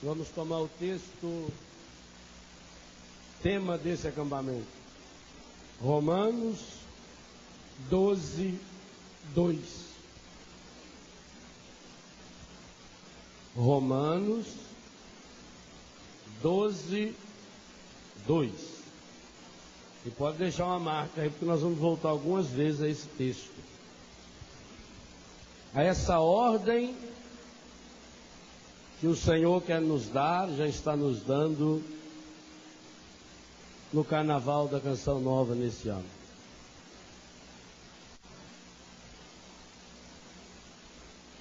Vamos tomar o texto, tema desse acampamento. Romanos 12, 2. Romanos 12, 2. E pode deixar uma marca aí, porque nós vamos voltar algumas vezes a esse texto. A essa ordem que o Senhor quer nos dar, já está nos dando no Carnaval da Canção Nova nesse ano.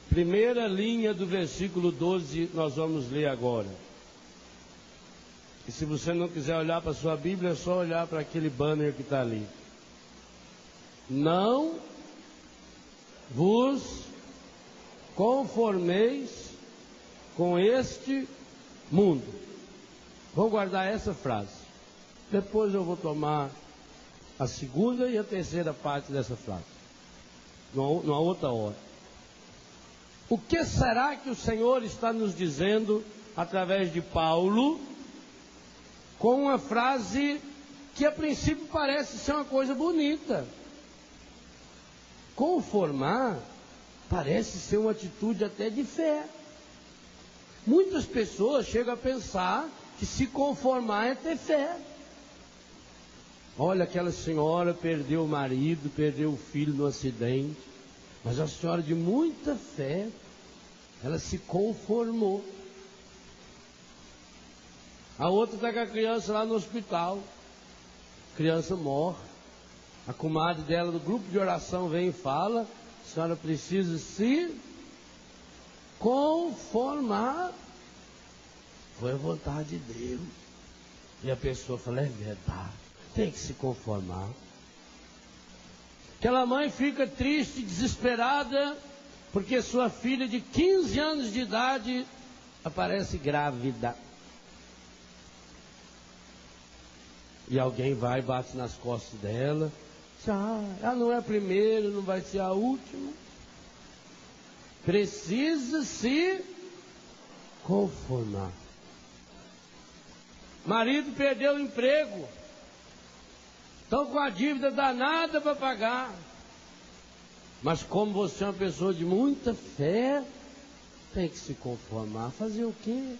Primeira linha do versículo 12, nós vamos ler agora. E se você não quiser olhar para a sua Bíblia, é só olhar para aquele banner que está ali. Não vos conformeis com este mundo. Vou guardar essa frase. Depois eu vou tomar a segunda e a terceira parte dessa frase, numa outra hora. O que será que o Senhor está nos dizendo através de Paulo, com uma frase que a princípio parece ser uma coisa bonita? Conformar parece ser uma atitude até de fé. Muitas pessoas chegam a pensar que se conformar é ter fé. Olha, aquela senhora perdeu o marido, perdeu o filho no acidente, mas a senhora de muita fé, ela se conformou. A outra está com a criança lá no hospital, a criança morre. A comadre dela do grupo de oração vem e fala: a senhora precisa se conformar. Foi a vontade de Deus. E a pessoa fala: é verdade, tem que se conformar. Aquela mãe fica triste, desesperada, porque sua filha de 15 anos de idade aparece grávida. E alguém vai e bate nas costas dela. Ela não é a primeira, não vai ser a última. Precisa se conformar. Marido perdeu o emprego. Estão com a dívida danada para pagar. Mas como você é uma pessoa de muita fé, tem que se conformar. Fazer o quê?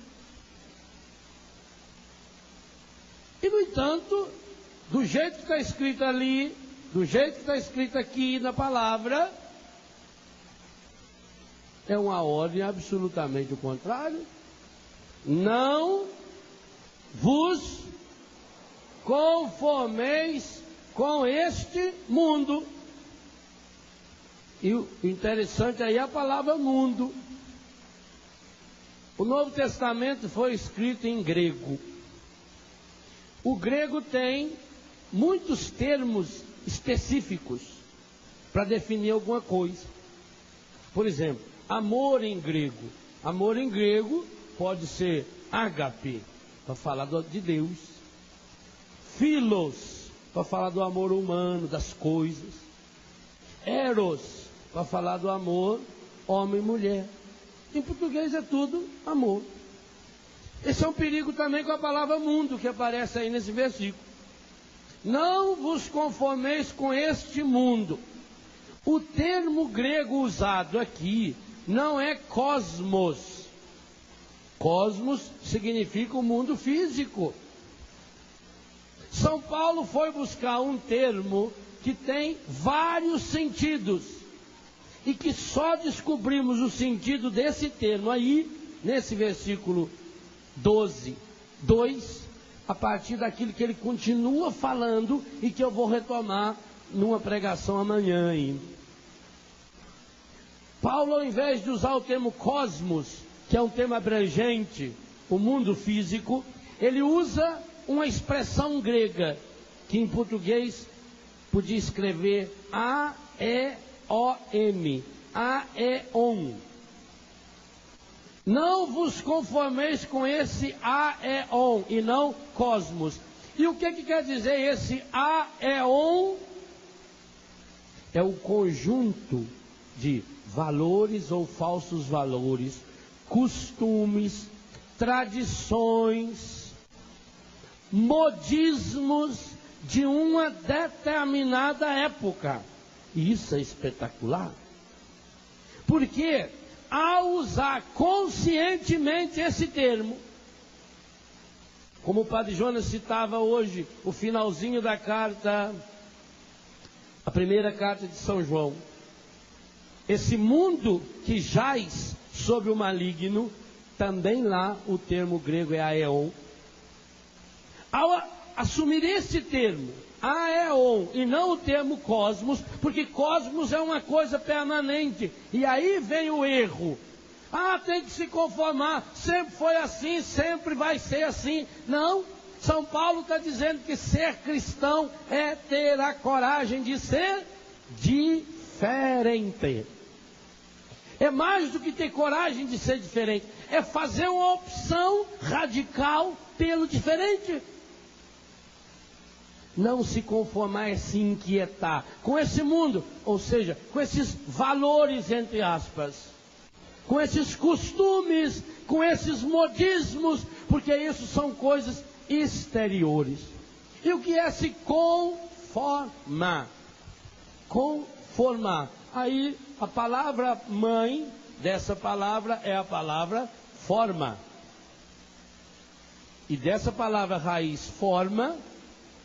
E no entanto, do jeito que está escrito ali, do jeito que está escrito aqui na palavra, é uma ordem absolutamente o contrário. Não vos conformeis com este mundo. E o interessante aí é a palavra mundo. O Novo Testamento foi escrito em grego. O grego tem muitos termos específicos para definir alguma coisa. Por exemplo, amor em grego. Amor em grego pode ser ágape, para falar de Deus. Philos, para falar do amor humano, das coisas. Eros, para falar do amor homem e mulher. Em português é tudo amor. Esse é um perigo também com a palavra mundo, que aparece aí nesse versículo. Não vos conformeis com este mundo. O termo grego usado aqui não é cosmos. Cosmos significa o mundo físico. São Paulo foi buscar um termo que tem vários sentidos. E que só descobrimos o sentido desse termo aí, nesse versículo 12, 2, a partir daquilo que ele continua falando e que eu vou retomar numa pregação amanhã ainda. Paulo, ao invés de usar o termo cosmos, que é um termo abrangente, o mundo físico, ele usa uma expressão grega, que em português podia escrever A-E-O-M, aeon. Não vos conformeis com esse aeon e não cosmos. E o que quer dizer esse aeon? É o conjunto de valores ou falsos valores, costumes, tradições, modismos de uma determinada época. E isso é espetacular. Porque ao usar conscientemente esse termo, como o Padre Jonas citava hoje, o finalzinho da carta, a primeira carta de São João, esse mundo que jaz sobre o maligno, também lá o termo grego é aeon. Ao assumir esse termo, aeon, e não o termo cosmos, porque cosmos é uma coisa permanente, e aí vem o erro. Tem que se conformar, sempre foi assim, sempre vai ser assim. Não, São Paulo está dizendo que ser cristão é ter a coragem de ser diferente. É mais do que ter coragem de ser diferente, é fazer uma opção radical pelo diferente. Não se conformar é se inquietar com esse mundo, ou seja, com esses valores, entre aspas, com esses costumes, com esses modismos, porque isso são coisas exteriores. E o que é se conformar? Conformar. Aí a palavra mãe dessa palavra é a palavra forma. E dessa palavra raiz forma,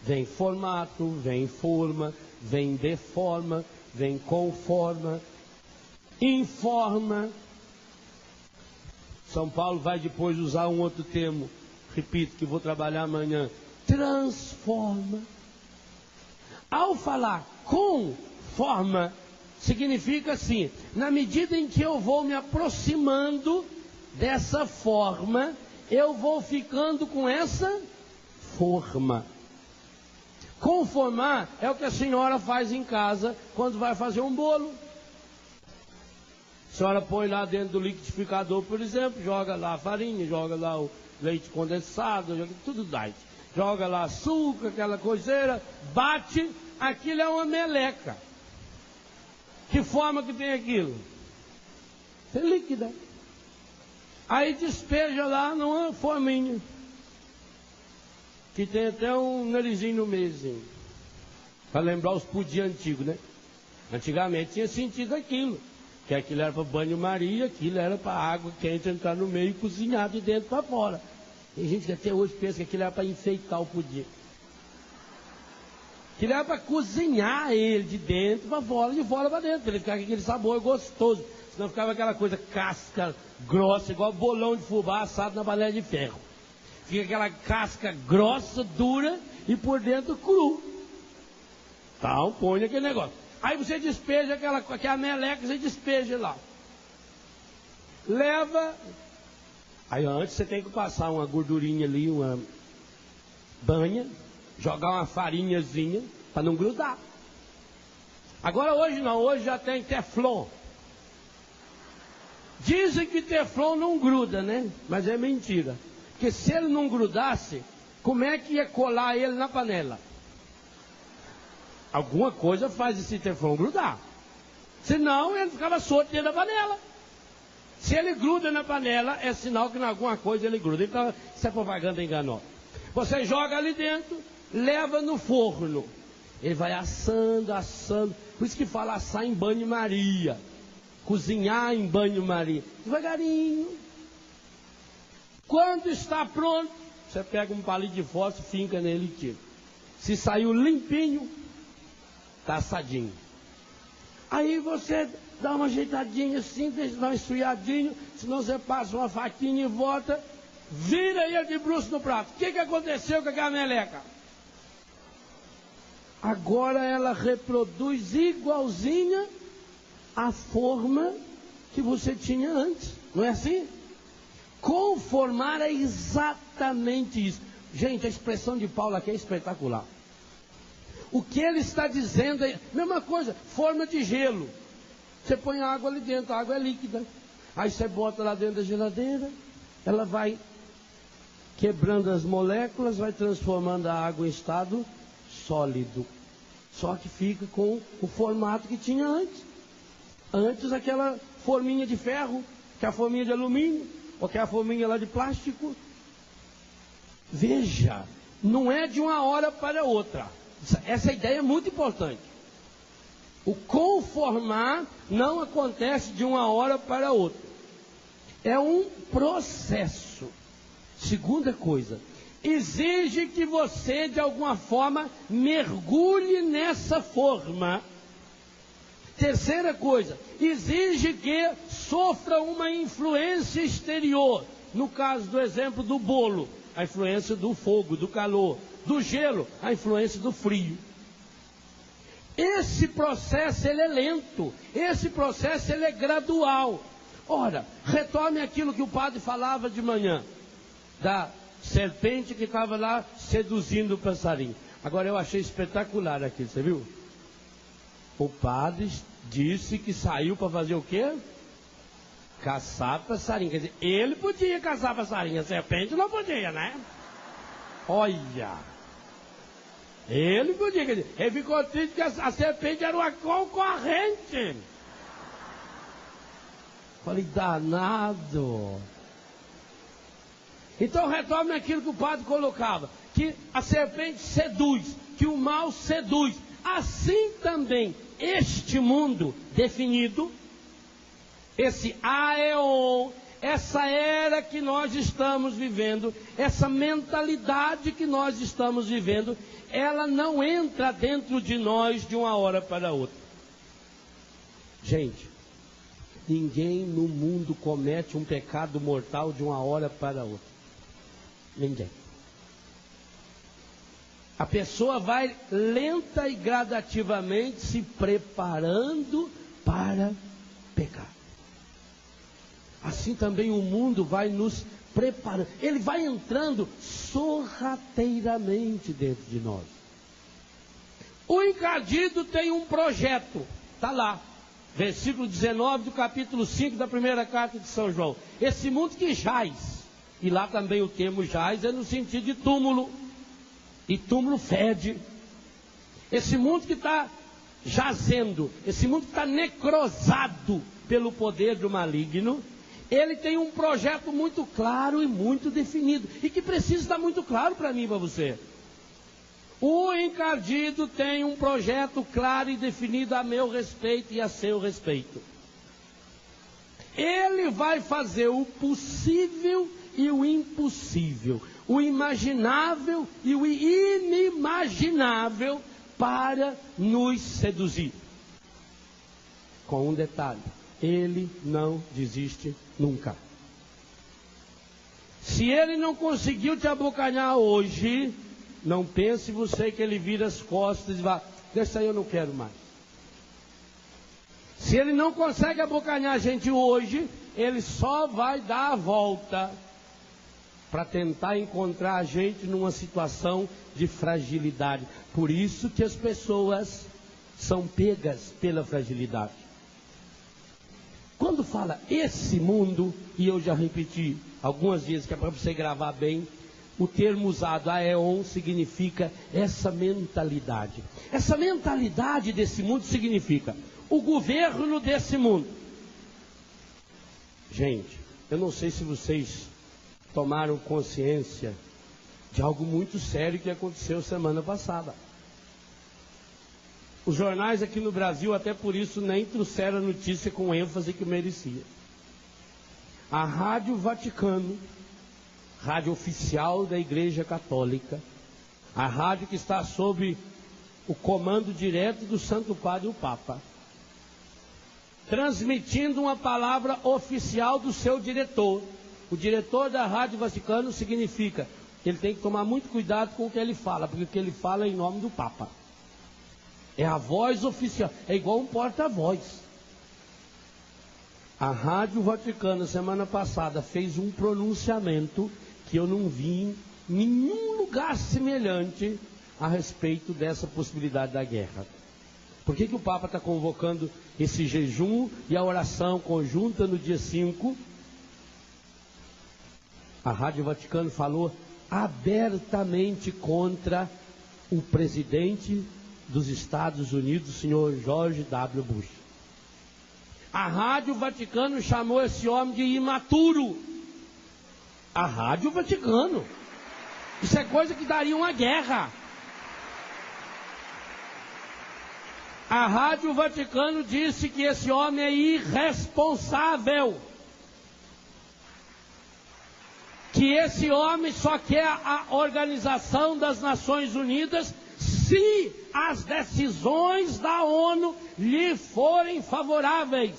vem formato, vem forma, vem deforma, vem conforma, informa. São Paulo vai depois usar um outro termo, repito, que vou trabalhar amanhã, transforma. Ao falar conforma, significa assim, na medida em que eu vou me aproximando dessa forma, eu vou ficando com essa forma. Conformar é o que a senhora faz em casa quando vai fazer um bolo. A senhora põe lá dentro do liquidificador, por exemplo, joga lá a farinha, joga lá o leite condensado, joga tudo light. Joga lá açúcar, aquela coiseira, bate, aquilo é uma meleca. Que forma que tem aquilo? É líquida. Aí despeja lá numa forminha, que tem até um narizinho no meiozinho, para lembrar os pudim antigos, né? Antigamente tinha sentido aquilo, que aquilo era para banho-maria, aquilo era para água quente entrar no meio e cozinhar de dentro para fora. Tem gente que até hoje pensa que aquilo era para enfeitar o pudim. Aquilo era para cozinhar ele de dentro para fora, de fora para dentro, para ele ficar com aquele sabor gostoso. Senão ficava aquela coisa casca grossa, igual bolão de fubá assado na panela de ferro. Fica aquela casca grossa, dura e por dentro cru. Então põe aquele negócio. Aí você despeja aquela meleca, você despeja lá. Leva. Aí antes você tem que passar uma gordurinha ali, uma banha, jogar uma farinhazinha para não grudar. Agora hoje não, hoje já tem teflon. Dizem que teflon não gruda, né? Mas é mentira. Porque se ele não grudasse, como é que ia colar ele na panela? Alguma coisa faz esse teflon grudar. Senão ele ficava solto dentro da panela. Se ele gruda na panela, é sinal que em alguma coisa ele gruda. Então, isso é propaganda enganosa. Você joga ali dentro, leva no forno. Ele vai assando, assando. Por isso que fala assar em banho-maria. Cozinhar em banho-maria. Devagarinho. Quando está pronto, você pega um palito de fósforo, finca nele e tira. Se saiu limpinho, está assadinho. Aí você dá uma ajeitadinha assim, deixa dar uma esfriadinha, senão você passa uma faquinha e volta, vira ele de bruço no prato. O que aconteceu com aquela meleca? Agora ela reproduz igualzinha a forma que você tinha antes. Não é assim? Conformar é exatamente isso. Gente, a expressão de Paulo aqui é espetacular. O que ele está dizendo é, mesma coisa, forma de gelo. Você põe água ali dentro, a água é líquida. Aí você bota lá dentro da geladeira, ela vai quebrando as moléculas, vai transformando a água em estado sólido. Só que fica com o formato que tinha antes. Antes aquela forminha de ferro, que é a forminha de alumínio. Ou quer a forminha lá de plástico? Veja, não é de uma hora para outra. Essa ideia é muito importante. O conformar não acontece de uma hora para outra. É um processo. Segunda coisa, exige que você, de alguma forma, mergulhe nessa forma. Terceira coisa, exige que sofra uma influência exterior. No caso do exemplo do bolo, a influência do fogo, do calor. Do gelo, a influência do frio. Esse processo ele é lento, esse processo ele é gradual. Ora, retome aquilo que o padre falava de manhã, da serpente que estava lá seduzindo o passarinho. Agora eu achei espetacular aquilo, você viu? O padre disse que saiu para fazer o quê? Caçar passarinho. Quer dizer, ele podia caçar passarinho, a serpente não podia, né? Olha, ele podia, quer dizer, ele ficou triste que a serpente era uma concorrente. Falei, danado. Então retome aquilo que o padre colocava, que a serpente seduz, que o mal seduz. Assim também, este mundo definido, esse aeon, essa era que nós estamos vivendo, essa mentalidade que nós estamos vivendo, ela não entra dentro de nós de uma hora para outra. Gente, ninguém no mundo comete um pecado mortal de uma hora para outra. Ninguém. A pessoa vai lenta e gradativamente se preparando para pecar. Assim também o mundo vai nos preparando. Ele vai entrando sorrateiramente dentro de nós. O encardido tem um projeto. Está lá. Versículo 19 do capítulo 5 da primeira carta de São João. Esse mundo que jaz. E lá também o termo jaz é no sentido de túmulo. E túmulo fede. Esse mundo que está jazendo, esse mundo que está necrosado pelo poder do maligno, ele tem um projeto muito claro e muito definido, e que precisa estar muito claro para mim e para você. O encardido tem um projeto claro e definido a meu respeito e a seu respeito. Ele vai fazer o possível e o impossível, o imaginável e o inimaginável para nos seduzir. Com um detalhe, ele não desiste nunca. Se ele não conseguiu te abocanhar hoje, não pense você que ele vira as costas e vai, deixa aí, eu não quero mais. Se ele não consegue abocanhar a gente hoje, ele só vai dar a volta para tentar encontrar a gente numa situação de fragilidade. Por isso que as pessoas são pegas pela fragilidade. Quando fala esse mundo, e eu já repeti algumas vezes que é para você gravar bem, o termo usado aeon significa essa mentalidade. Essa mentalidade desse mundo significa o governo desse mundo. Gente, eu não sei se vocês tomaram consciência de algo muito sério que aconteceu semana passada. Os jornais aqui no Brasil, até por isso, nem trouxeram a notícia com ênfase que merecia. A Rádio Vaticano, rádio oficial da Igreja Católica, a rádio que está sob o comando direto do Santo Padre, o Papa, transmitindo uma palavra oficial do seu diretor. O diretor da Rádio Vaticano significa que ele tem que tomar muito cuidado com o que ele fala, porque o que ele fala é em nome do Papa. É a voz oficial, é igual um porta-voz. A Rádio Vaticano, semana passada, fez um pronunciamento que eu não vi em nenhum lugar semelhante a respeito dessa possibilidade da guerra. Por que o Papa está convocando esse jejum e a oração conjunta no dia 5? A Rádio Vaticano falou abertamente contra o presidente dos Estados Unidos, o senhor George W. Bush. A Rádio Vaticano chamou esse homem de imaturo. A Rádio Vaticano. Isso é coisa que daria uma guerra. A Rádio Vaticano disse que esse homem é irresponsável. Que esse homem só quer a Organização das Nações Unidas se as decisões da ONU lhe forem favoráveis.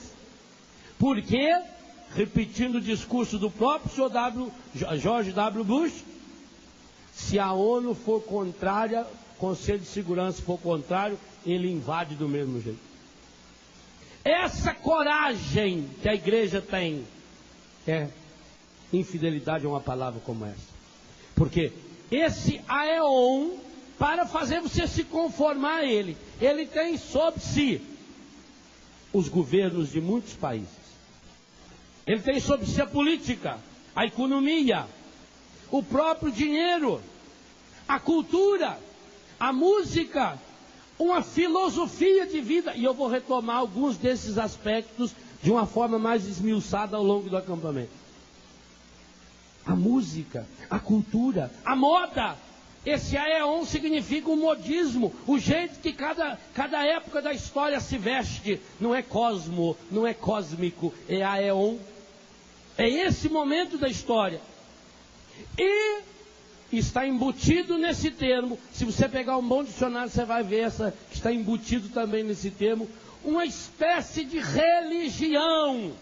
Porque, repetindo o discurso do próprio George W. Bush, se a ONU for contrária, o Conselho de Segurança for contrário, ele invade do mesmo jeito. Essa coragem que a igreja tem, infidelidade é uma palavra como essa. Porque esse aeon, para fazer você se conformar a ele, ele tem sob si os governos de muitos países. Ele tem sob si a política, a economia, o próprio dinheiro, a cultura, a música, uma filosofia de vida. E eu vou retomar alguns desses aspectos de uma forma mais esmiuçada ao longo do acampamento. A música, a cultura, a moda. Esse aeon significa o modismo, o jeito que cada época da história se veste. Não é cosmo, não é cósmico, é aeon. É esse momento da história. E está embutido nesse termo. Se você pegar um bom dicionário, você vai ver que está embutido também nesse termo uma espécie de religião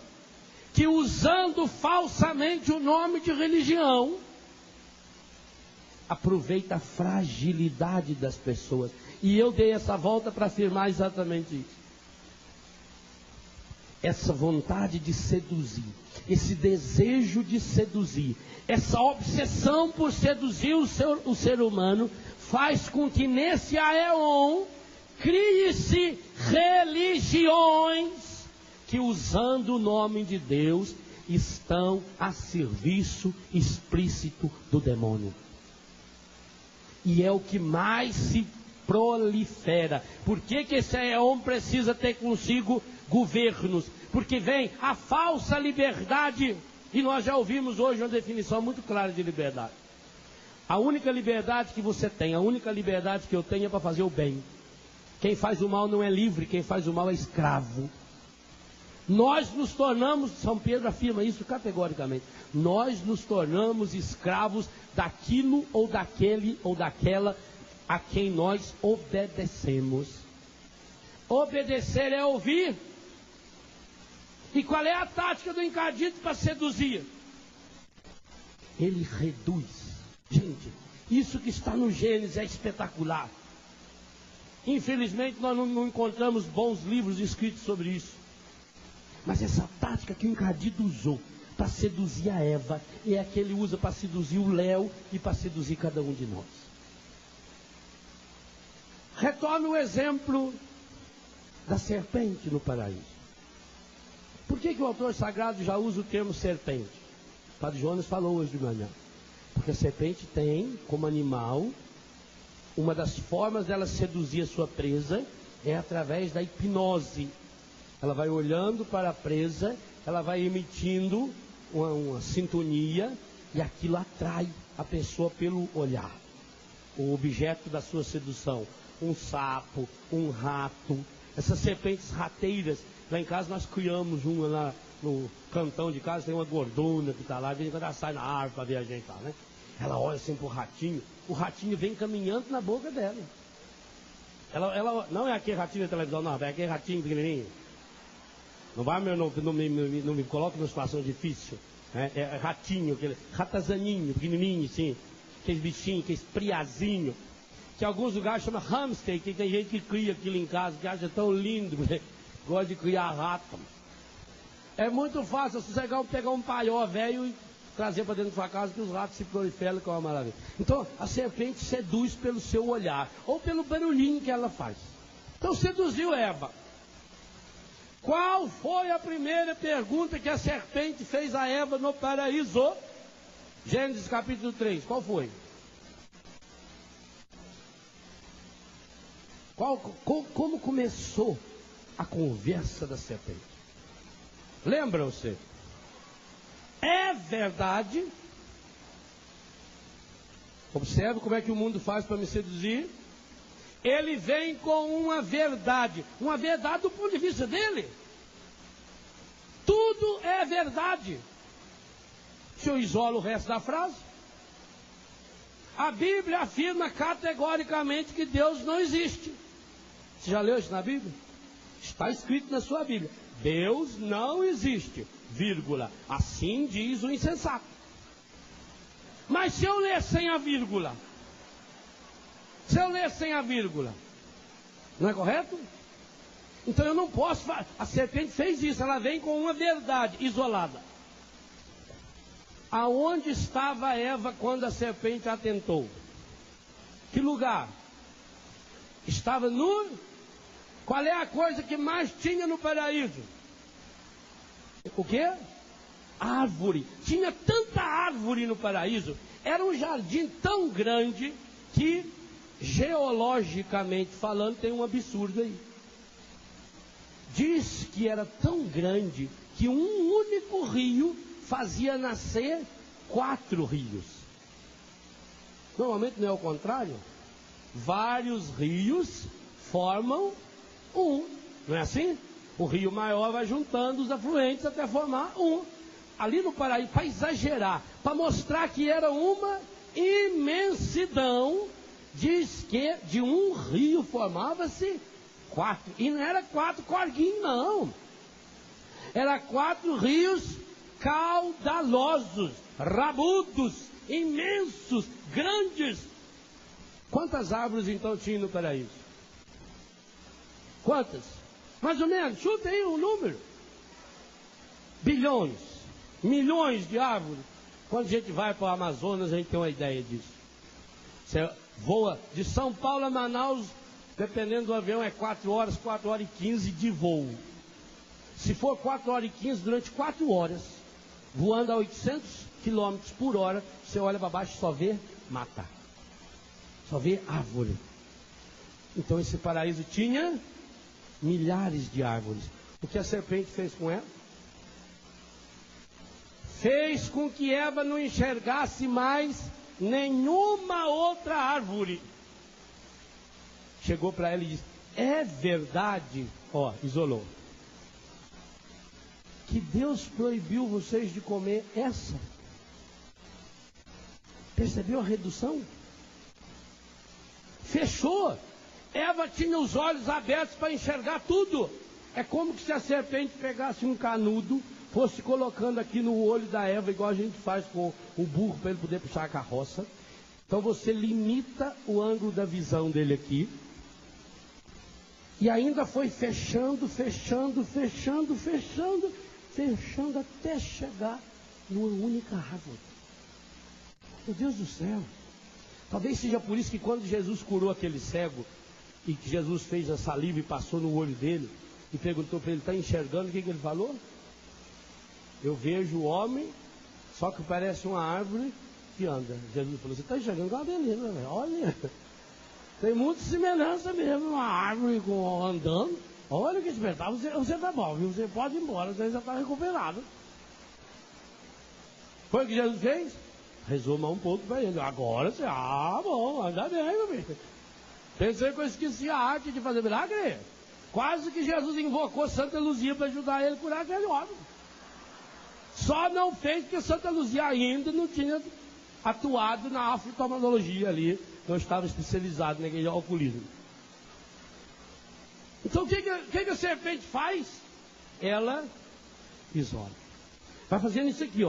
que, usando falsamente o nome de religião, aproveita a fragilidade das pessoas. E eu dei essa volta para afirmar exatamente isso. Essa vontade de seduzir, esse desejo de seduzir, essa obsessão por seduzir o ser humano, faz com que nesse aeon crie-se religiões que, usando o nome de Deus, estão a serviço explícito do demônio. E é o que mais se prolifera. Por que esse aeon precisa ter consigo governos? Porque vem a falsa liberdade. E nós já ouvimos hoje uma definição muito clara de liberdade. A única liberdade que você tem, a única liberdade que eu tenho é para fazer o bem. Quem faz o mal não é livre, quem faz o mal é escravo. Nós nos tornamos, São Pedro afirma isso categoricamente, nós nos tornamos escravos daquilo ou daquele ou daquela a quem nós obedecemos. Obedecer é ouvir. E qual é a tática do encardito para seduzir? Ele reduz. Gente, isso que está no Gênesis é espetacular. Infelizmente nós não encontramos bons livros escritos sobre isso. Mas essa tática que o encardito usou para seduzir a Eva é a que ele usa para seduzir o Léo e para seduzir cada um de nós. Retome o exemplo da serpente no paraíso. Por que o autor sagrado já usa o termo serpente? O Padre Jonas falou hoje de manhã. Porque a serpente tem como animal, uma das formas dela seduzir a sua presa é através da hipnose. Ela vai olhando para a presa, ela vai emitindo uma sintonia e aquilo atrai a pessoa pelo olhar. O objeto da sua sedução, um sapo, um rato, essas serpentes rateiras. Lá em casa nós criamos uma lá no cantão de casa, tem uma gordona que está lá, de vez em quando ela sai na árvore para ver a gente lá, né? Ela olha assim para o ratinho vem caminhando na boca dela. Ela não é aquele ratinho da televisão, não, é aquele ratinho pequenininho. Não me coloque numa situação difícil. É ratinho, aquele ratazaninho, pequenininho, assim. Aqueles bichinhos, aqueles priazinhos. Que em alguns lugares chama hamster, que tem gente que cria aquilo em casa, que acha tão lindo, né? Gosta de criar rato. É muito fácil, se você pegar um paió velho e trazer para dentro da sua casa, que os ratos se proliferam, que é uma maravilha. Então, a serpente seduz pelo seu olhar, ou pelo barulhinho que ela faz. Então, seduziu Eva. Qual foi a primeira pergunta que a serpente fez a Eva no paraíso? Gênesis capítulo 3, qual foi? Como começou a conversa da serpente? Lembram-se? É verdade Observe como é que o mundo faz para me seduzir. Ele vem com uma verdade do ponto de vista dele. Tudo é verdade. Se eu isolo o resto da frase, a Bíblia afirma categoricamente que Deus não existe. Você já leu isso na Bíblia? Está escrito na sua Bíblia: Deus não existe, vírgula, assim diz o insensato. Mas se eu ler sem a vírgula, não é correto? Então eu não posso. A serpente fez isso, ela vem com uma verdade isolada. Aonde estava Eva quando a serpente a tentou? Que lugar? Estava no... Qual é a coisa que mais tinha no paraíso? O quê? Árvore. Tinha tanta árvore no paraíso. Era um jardim tão grande que, geologicamente falando, tem um absurdo aí. Diz que era tão grande que um único rio fazia nascer 4 rios. Normalmente não é o contrário. Vários rios formam um. Não é assim? O rio maior vai juntando os afluentes até formar um. Ali no Paraíso, para exagerar, para mostrar que era uma imensidão, diz que de um rio formava-se 4. E não era 4 corguinhos, não. Era 4 rios caudalosos, rabudos, imensos, grandes. Quantas árvores então tinha no paraíso? Quantas? Mais ou menos, chuta aí um número. Bilhões, milhões de árvores. Quando a gente vai para o Amazonas, a gente tem uma ideia disso. Você voa de São Paulo a Manaus, dependendo do avião, é 4 horas, 4 horas e 15 de voo. Se for 4 horas e 15, durante 4 horas, voando a 800 km por hora, você olha para baixo e só vê mata. Só vê árvore. Então esse paraíso tinha milhares de árvores. O que a serpente fez com ela? Fez com que Eva não enxergasse mais nenhuma outra árvore. Chegou para ela e disse: é verdade, isolou, que Deus proibiu vocês de comer essa? Percebeu a redução? Fechou. Eva tinha os olhos abertos para enxergar tudo. É como se a serpente pegasse um canudo, fosse colocando aqui no olho da Eva, igual a gente faz com o burro para ele poder puxar a carroça. Então você limita o ângulo da visão dele aqui. E ainda foi fechando até chegar numa única árvore. Meu Deus do céu. Talvez seja por isso que quando Jesus curou aquele cego, e que Jesus fez a saliva e passou no olho dele, e perguntou para ele: está enxergando? O que ele falou? Eu vejo o homem, só que parece uma árvore que anda. Jesus falou: você está enxergando? Ah, beleza, velho. Olha, tem muita semelhança mesmo, uma árvore andando. Olha que espetáculo, você está bom, viu? Você pode ir embora, você já está recuperado. Foi o que Jesus fez? Rezou mais um pouco para ele. Agora você, bom, anda bem, meu filho. Pensei que eu esqueci a arte de fazer milagre. Quase que Jesus invocou Santa Luzia para ajudar ele a curar aquele homem. Só não fez porque Santa Luzia ainda não tinha atuado na oftalmologia ali, não estava especializado naquele oculismo. Então o que a serpente faz? Ela isola. Vai fazendo isso aqui,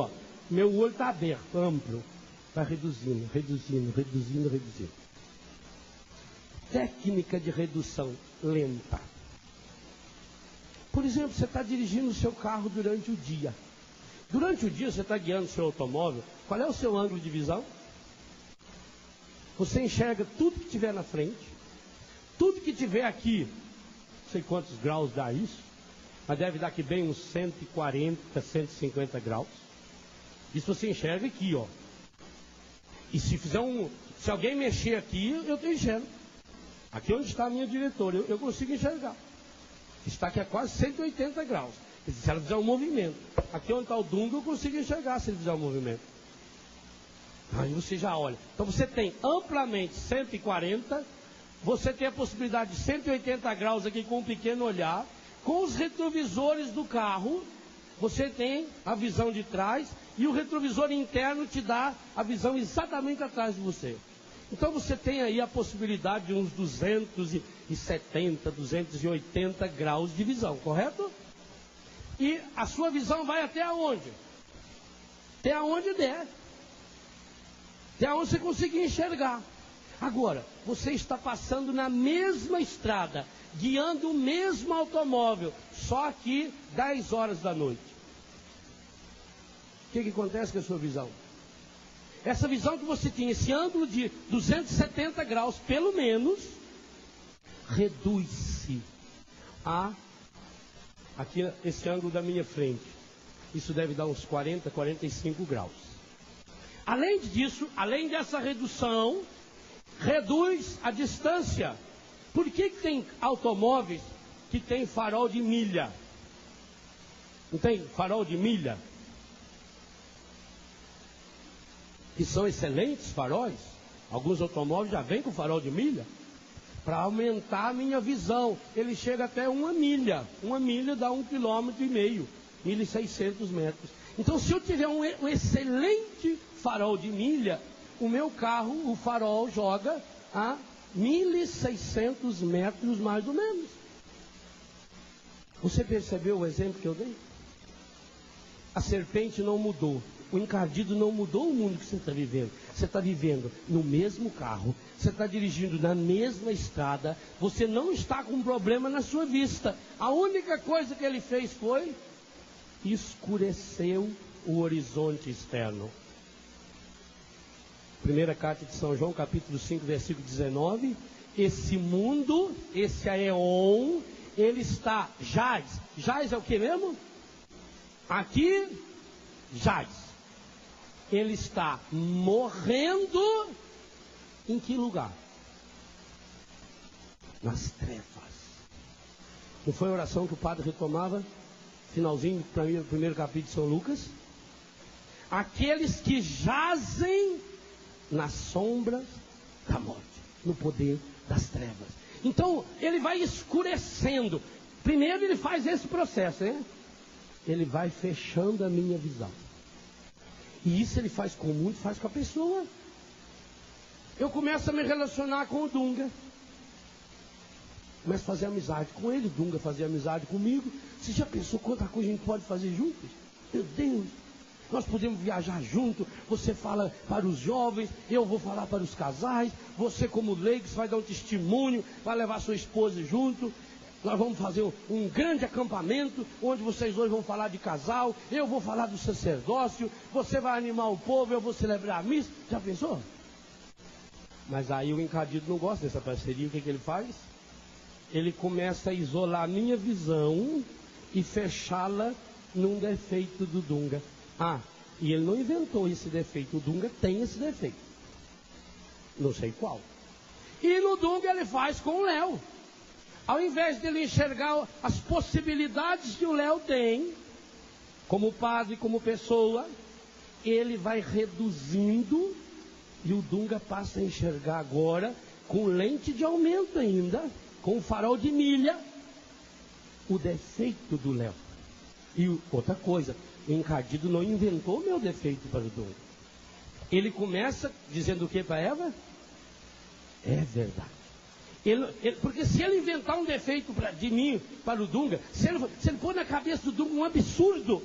meu olho está aberto, amplo. Vai reduzindo. Técnica de redução lenta. Por exemplo, você está dirigindo o seu carro durante o dia. Durante o dia você está guiando o seu automóvel. Qual é o seu ângulo de visão? Você enxerga tudo que tiver na frente. Tudo que tiver aqui, não sei quantos graus dá isso, mas deve dar aqui bem uns 140, 150 graus. Isso você enxerga aqui, E se alguém mexer aqui, eu estou enxergando. Aqui onde está a minha diretora, eu consigo enxergar. Está aqui a quase 180 graus. Se ela fizer um movimento. Aqui onde está o Dunga, eu consigo enxergar se ele fizer um movimento. Aí você já olha. Então você tem amplamente 140, você tem a possibilidade de 180 graus aqui com um pequeno olhar, com os retrovisores do carro, você tem a visão de trás e o retrovisor interno te dá a visão exatamente atrás de você. Então você tem aí a possibilidade de uns 270, 280 graus de visão, correto? E a sua visão vai até aonde? Até aonde der. Até onde você conseguir enxergar. Agora, você está passando na mesma estrada, guiando o mesmo automóvel, só aqui 10 horas da noite. O que acontece com a sua visão? Essa visão que você tinha, esse ângulo de 270 graus, pelo menos, reduz-se a aqui, esse ângulo da minha frente. Isso deve dar uns 40, 45 graus. Além disso, além dessa redução, reduz a distância. Por que tem automóveis que tem farol de milha? Não tem farol de milha? Que são excelentes faróis. Alguns automóveis já vêm com farol de milha. Para aumentar a minha visão. Ele chega até 1 milha. 1 milha dá 1,5 km. 1.600 metros. Então, se eu tiver um excelente farol de milha, o meu carro, o farol, joga a 1.600 metros mais ou menos. Você percebeu o exemplo que eu dei? A serpente não mudou. O encardido não mudou o mundo que você está vivendo. Você está vivendo no mesmo carro. Você está dirigindo na mesma estrada. Você não está com problema na sua vista. A única coisa que ele fez foi escureceu o horizonte externo. Primeira carta de São João, capítulo 5, versículo 19. Esse mundo, esse aeon, ele está, jaz é o que mesmo? Aqui, jaz. Ele está morrendo em que lugar? Nas trevas. Não foi a oração que o padre retomava? Finalzinho do primeiro capítulo de São Lucas. Aqueles que jazem nas sombras da morte, no poder das trevas. Então, ele vai escurecendo. Primeiro ele faz esse processo, né? Ele vai fechando a minha visão. E isso ele faz com o mundo, faz com a pessoa. Eu começo a me relacionar com o Dunga. Começo a fazer amizade com ele, o Dunga fazia amizade comigo. Você já pensou quanta coisa a gente pode fazer juntos? Meu Deus! Nós podemos viajar junto. Você fala para os jovens, eu vou falar para os casais. Você, como leigos, vai dar um testemunho, vai levar sua esposa junto. Nós vamos fazer um grande acampamento, onde vocês dois vão falar de casal. Eu vou falar do sacerdócio. Você vai animar o povo, eu vou celebrar a missa. Já pensou? Mas aí o encardido não gosta dessa parceria. O que ele faz? Ele começa a isolar a minha visão e fechá-la num defeito do Dunga. Ah, e ele não inventou esse defeito. O Dunga tem esse defeito. Não sei qual. E no Dunga ele faz com o Léo. Ao invés de ele enxergar as possibilidades que o Léo tem, como padre, como pessoa, ele vai reduzindo e o Dunga passa a enxergar agora com lente de aumento ainda, com farol de milha, o defeito do Léo. E outra coisa, o encardido não inventou o meu defeito para o Dunga. Ele começa dizendo o que para Eva? É verdade. Porque se ele inventar um defeito de mim para o Dunga, se ele pôr na cabeça do Dunga um absurdo,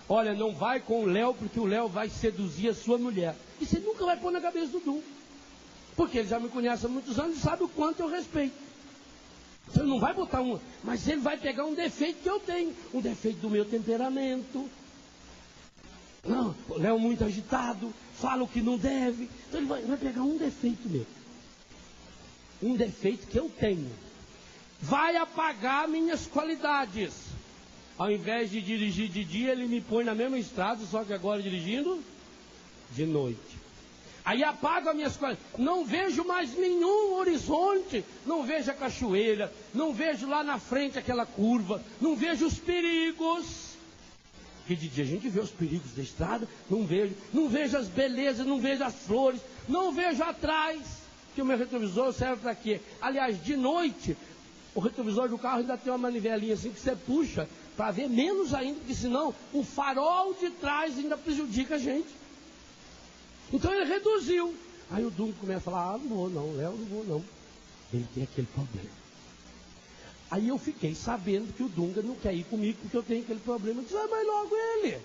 olha, não vai com o Léo, porque o Léo vai seduzir a sua mulher. Isso ele nunca vai pôr na cabeça do Dunga. Porque ele já me conhece há muitos anos e sabe o quanto eu respeito. Você não vai botar mas ele vai pegar um defeito que eu tenho, um defeito do meu temperamento. Não, o Léo é muito agitado, fala o que não deve. Então ele vai pegar um defeito meu. Um defeito que eu tenho. Vai apagar minhas qualidades. Ao invés de dirigir de dia, ele me põe na mesma estrada, só que agora dirigindo de noite. Aí apaga as minhas qualidades. Não vejo mais nenhum horizonte. Não vejo a cachoeira. Não vejo lá na frente aquela curva. Não vejo os perigos. Porque de dia a gente vê os perigos da estrada, não vejo as belezas, não vejo as flores, não vejo atrás, que o meu retrovisor serve para quê? Aliás, de noite, o retrovisor do carro ainda tem uma manivelinha assim que você puxa, para ver menos ainda, porque senão o farol de trás ainda prejudica a gente. Então ele reduziu. Aí o Dunga começa a falar, não vou não, Léo, não vou não. Ele tem aquele problema. Aí eu fiquei sabendo que o Dunga não quer ir comigo porque eu tenho aquele problema. Eu disse, mas logo ele.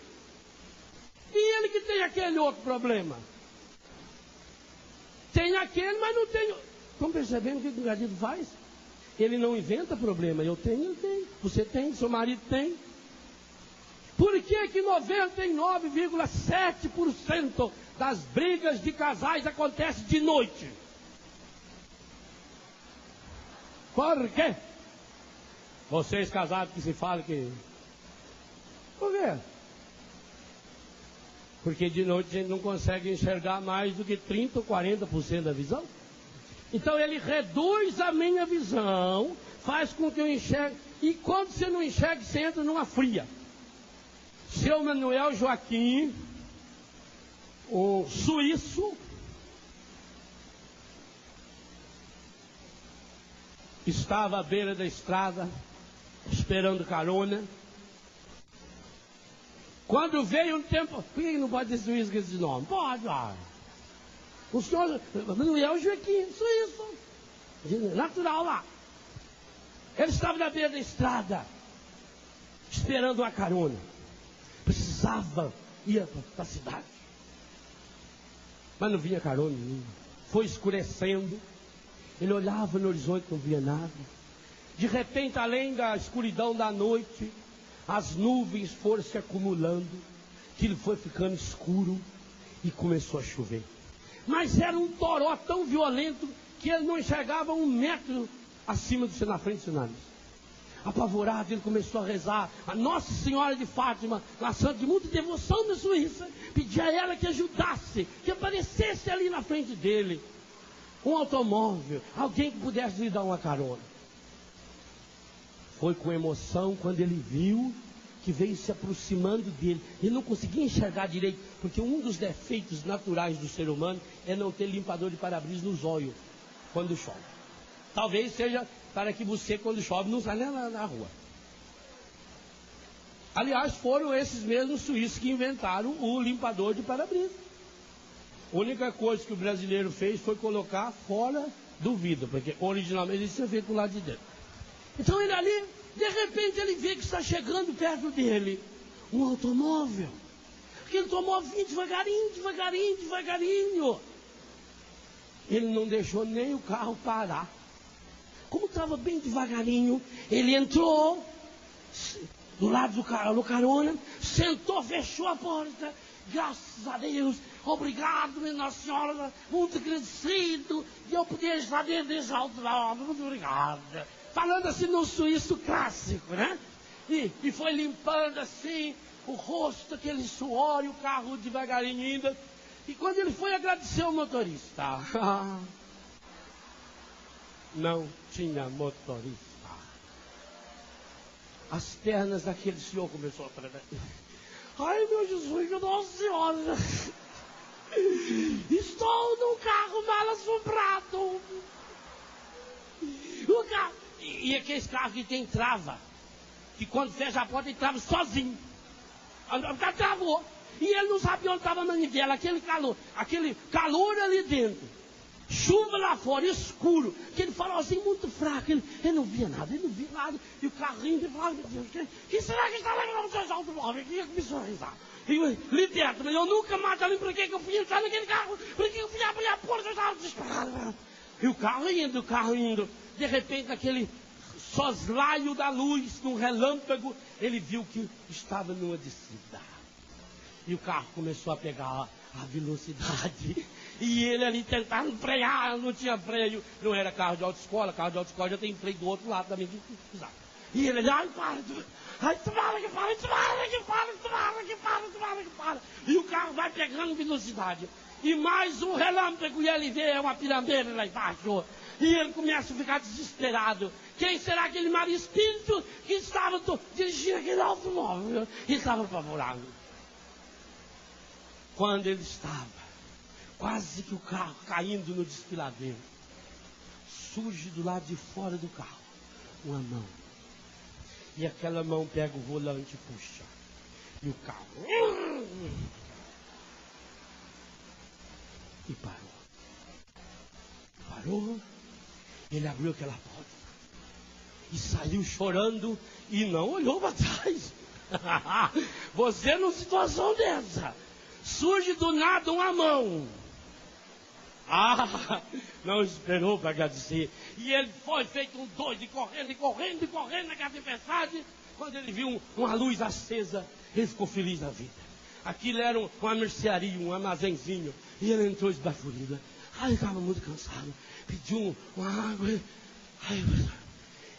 E ele que tem aquele outro problema. Tem aquele, mas não tem. Estão percebendo o que o Gadido faz? Ele não inventa problema. Eu tenho, ele tem. Você tem, seu marido tem. Por que 99,7% das brigas de casais acontecem de noite? Por quê? Vocês casados que se falam que... Por quê? Porque de noite a gente não consegue enxergar mais do que 30% ou 40% da visão. Então ele reduz a minha visão, faz com que eu enxergue. E quando você não enxerga, você entra numa fria. Seu Manuel Joaquim, o suíço, estava à beira da estrada, esperando carona. Quando veio um tempo... Por que não pode dizer suíço com esse nome? Pode, ó. O senhor Manuel Joaquim, suíço, natural lá. Ele estava na beira da estrada, esperando uma carona. Precisava ir para a cidade. Mas não vinha carona nenhuma. Foi escurecendo. Ele olhava no horizonte, não via nada. De repente, além da escuridão da noite, as nuvens foram se acumulando, que ele foi ficando escuro e começou a chover. Mas era um toró tão violento que ele não enxergava 1 metro acima na frente do seu nariz. Apavorado, ele começou a rezar a Nossa Senhora de Fátima, uma santa de muita devoção da Suíça, pedia a ela que ajudasse, que aparecesse ali na frente dele um automóvel, alguém que pudesse lhe dar uma carona. Foi com emoção quando ele viu que veio se aproximando dele. Ele não conseguia enxergar direito, porque um dos defeitos naturais do ser humano é não ter limpador de para-brisa nos olhos quando chove. Talvez seja para que você, quando chove, não saia na rua. Aliás, foram esses mesmos suíços que inventaram o limpador de para-brisa. A única coisa que o brasileiro fez foi colocar fora do vidro, porque originalmente ele tinha feito do lado de dentro. Então ele ali, de repente ele vê que está chegando perto dele um automóvel. Aquele automóvel vinha devagarinho. Ele não deixou nem o carro parar. Como estava bem devagarinho, ele entrou do lado do carona, sentou, fechou a porta. Graças a Deus, obrigado, minha Nossa Senhora, muito agradecido de eu poder estar dentro desse automóvel, muito obrigado. Falando assim num suíço clássico, né? E foi limpando assim o rosto, aquele suor e o carro devagarinho ainda. E quando ele foi agradecer ao motorista, não tinha motorista. As pernas daquele senhor começou a tremer. Ai, meu Jesus, meu Nossa Senhora. Estou num carro mal assombrado. O carro... E aqueles carros que tem trava, que quando fecha a porta ele trava sozinho. Travou. E ele não sabia onde estava a manivela, aquele calor ali dentro. Chuva lá fora, escuro. Aquele farolzinho muito fraco. Ele não via nada. E o carrinho, ele falava, meu Deus, que será que está levando os seus automóveis? Que começou a rezar. Ali dentro, mas eu nunca mais ali, por que eu fui entrar naquele carro? Por que eu fui abrir a porta? Eu estava desesperado. E o carro indo. De repente, aquele soslaio da luz, num relâmpago, ele viu que estava numa descida. E o carro começou a pegar a velocidade. E ele ali tentando frear, não tinha freio. Não era carro de autoescola já tem freio do outro lado também. E ele, ai, para. E o carro vai pegando velocidade. E mais um relâmpago, e ele vê uma pirambeira lá embaixo. E ele começa a ficar desesperado. Quem será aquele mau espírito que estava dirigindo aquele automóvel? E estava apavorado. Quando ele estava quase que o carro caindo no desfiladeiro, surge do lado de fora do carro uma mão. E aquela mão pega o volante e puxa. E o carro... E parou. Ele abriu aquela porta e saiu chorando e não olhou para trás. Você numa situação dessa, surge do nada uma mão. Não esperou para agradecer. E ele foi feito um doido, correndo naquela tempestade. Quando ele viu uma luz acesa, ele ficou feliz da vida. Aquilo era uma mercearia, um armazenzinho. E ele entrou esbaforido. Ele estava muito cansado. Pediu uma água.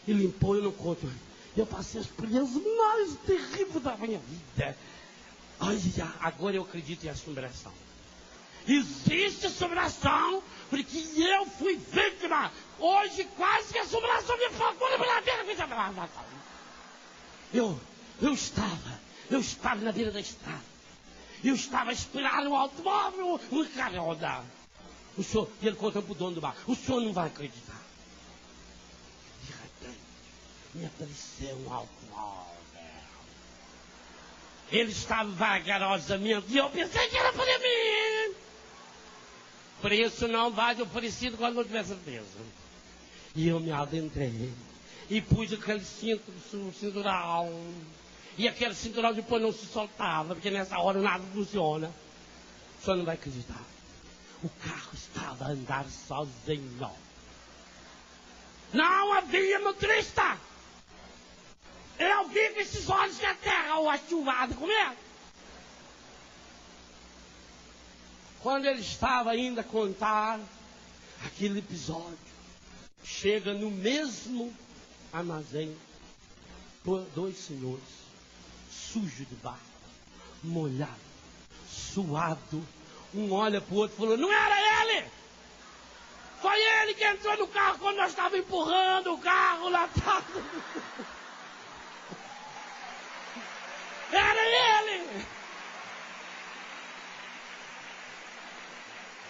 E limpou, eu não conto. Eu passei as experiências mais terríveis da minha vida. Agora eu acredito em assombração. Existe assombração, porque eu fui vítima. Hoje quase que a assombração me procura pela vida. Eu estava na beira da estrada. Eu estava esperando um automóvel, um carona. O senhor, e ele contando para o dono do bar, o senhor não vai acreditar. De repente, me apareceu um automóvel. Ele estava vagarosamente, e eu pensei que era para mim. Preço não vale o parecido quando não tiver certeza. E eu me adentrei, e pus aquele cinturão. E aquele cinturão depois não se soltava, porque nessa hora nada funciona. O senhor não vai acreditar. O carro estava a andar sozinho. Não havia motorista. Eu vi com esses olhos na terra, o achuvado, como é? Quando ele estava ainda a contar aquele episódio, chega no mesmo armazém, dois senhores, sujo de barro, molhado, suado. Um olha para o outro e falou: não era ele! Foi ele que entrou no carro quando nós estávamos empurrando o carro lá atrás. Era ele!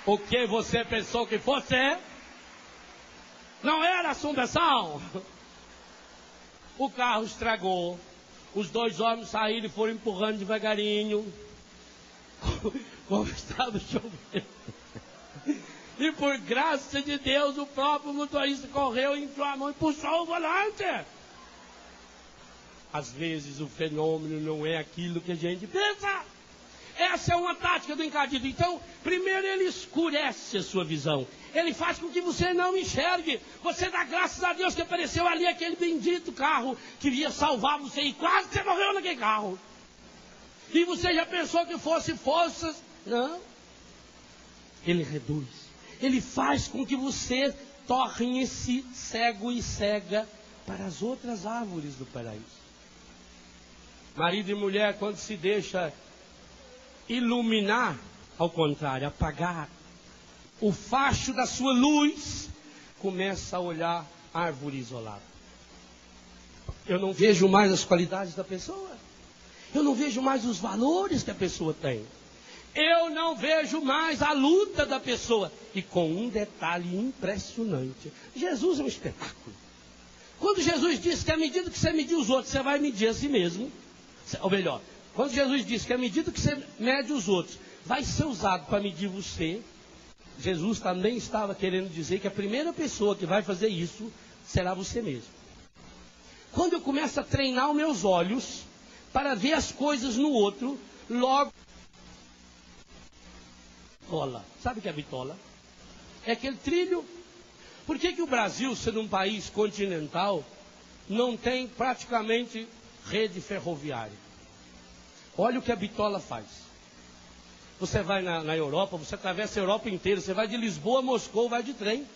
O que você pensou que fosse? Não era assombração. O carro estragou. Os dois homens saíram e foram empurrando devagarinho. Como estava chovendo. E por graça de Deus, o próprio motorista correu, entrou a mão e puxou o volante. Às vezes o fenômeno não é aquilo que a gente pensa. Essa é uma tática do encardido. Então, primeiro ele escurece a sua visão. Ele faz com que você não enxergue. Você dá graças a Deus que apareceu ali aquele bendito carro que ia salvar você e quase você morreu naquele carro. E você já pensou que fosse forças? Não. Ele reduz. Ele faz com que você torne-se cego e cega para as outras árvores do paraíso. Marido e mulher, quando se deixa iluminar, ao contrário, apagar o facho da sua luz, começa a olhar árvore isolada. Eu não vejo mais as qualidades da pessoa. Eu não vejo mais os valores que a pessoa tem. Eu não vejo mais a luta da pessoa. E com um detalhe impressionante. Jesus é um espetáculo. Quando Jesus disse que à medida que você medir os outros, você vai medir a si mesmo. Ou melhor, quando Jesus disse que à medida que você mede os outros, vai ser usado para medir você, Jesus também estava querendo dizer que a primeira pessoa que vai fazer isso será você mesmo. Quando eu começo a treinar os meus olhos para ver as coisas no outro, logo... Bitola. Sabe o que é bitola? É aquele trilho. Por que o Brasil, sendo um país continental, não tem praticamente rede ferroviária? Olha o que a bitola faz. Você vai na Europa, você atravessa a Europa inteira, você vai de Lisboa a Moscou, vai de trem.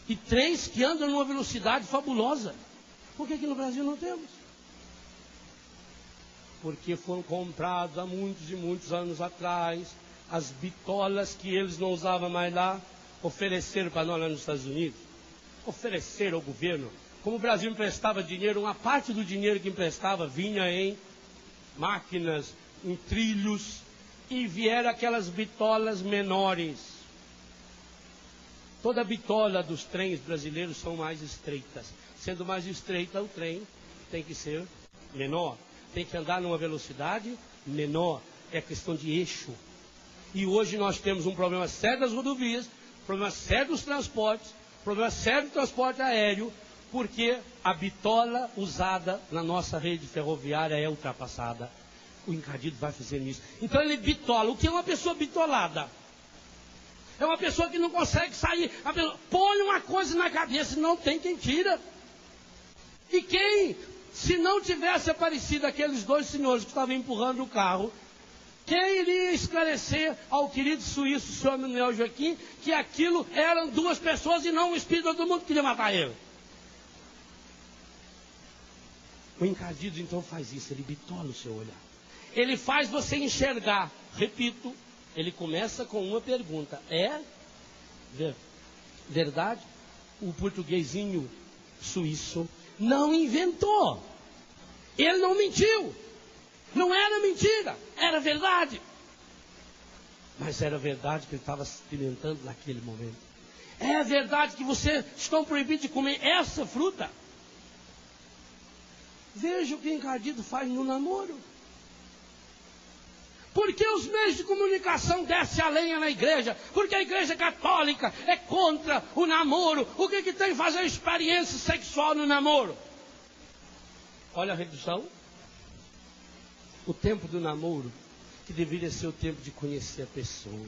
E trens que andam numa velocidade fabulosa. Por que aqui no Brasil não temos? Porque foram comprados há muitos e muitos anos atrás as bitolas que eles não usavam mais lá, ofereceram para nós lá nos Estados Unidos, ofereceram ao governo, como o Brasil emprestava dinheiro, uma parte do dinheiro que emprestava vinha em máquinas, em trilhos, e vieram aquelas bitolas menores. Toda a bitola dos trens brasileiros são mais estreitas. Sendo mais estreita, o trem tem que ser menor. Tem que andar numa velocidade menor. É questão de eixo. E hoje nós temos um problema sério das rodovias, problema sério dos transportes, problema sério do transporte aéreo, porque a bitola usada na nossa rede ferroviária é ultrapassada. O encardido vai fazer isso. Então ele bitola. O que é uma pessoa bitolada? É uma pessoa que não consegue sair. Põe uma coisa na cabeça, não tem quem tira. E quem, se não tivesse aparecido aqueles dois senhores que estavam empurrando o carro, quem iria esclarecer ao querido suíço, o senhor Manuel Joaquim, que aquilo eram duas pessoas e não um espírito, todo mundo queria matar ele? O encardido então faz isso, ele bitola o seu olhar. Ele faz você enxergar. Repito, ele começa com uma pergunta. É verdade? O portuguesinho suíço não inventou. Ele não mentiu. Não era mentira, era verdade. Mas era verdade que ele estava se experimentando naquele momento. É verdade que vocês estão proibidos de comer essa fruta. Veja o que o encardido faz no namoro. Por que os meios de comunicação descem a lenha na igreja? Porque a igreja católica é contra o namoro. O que tem que fazer experiência sexual no namoro? Olha a redução. O tempo do namoro, que deveria ser o tempo de conhecer a pessoa,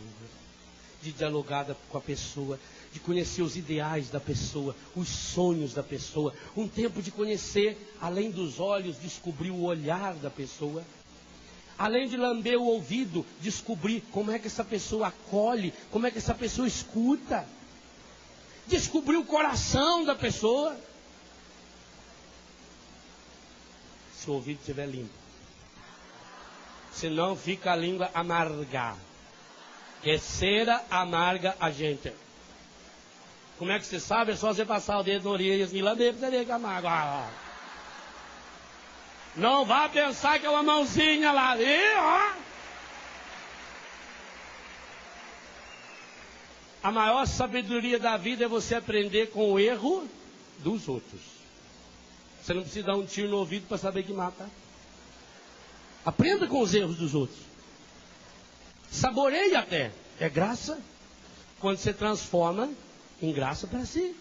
de dialogar com a pessoa, de conhecer os ideais da pessoa, os sonhos da pessoa. Um tempo de conhecer, além dos olhos, descobrir o olhar da pessoa. Além de lamber o ouvido, descobrir como é que essa pessoa acolhe, como é que essa pessoa escuta. Descobrir o coração da pessoa. Se o ouvido estiver limpo. Senão fica a língua amarga. Que cera amarga a gente. Como é que você sabe? É só você passar o dedo na orelha e assim, lamber para você ver que é amargo. Não vá pensar que é uma mãozinha lá. E, ó. A maior sabedoria da vida é você aprender com o erro dos outros. Você não precisa dar um tiro no ouvido para saber que mata. Aprenda com os erros dos outros. Saboreie até. É graça quando você transforma em graça para si.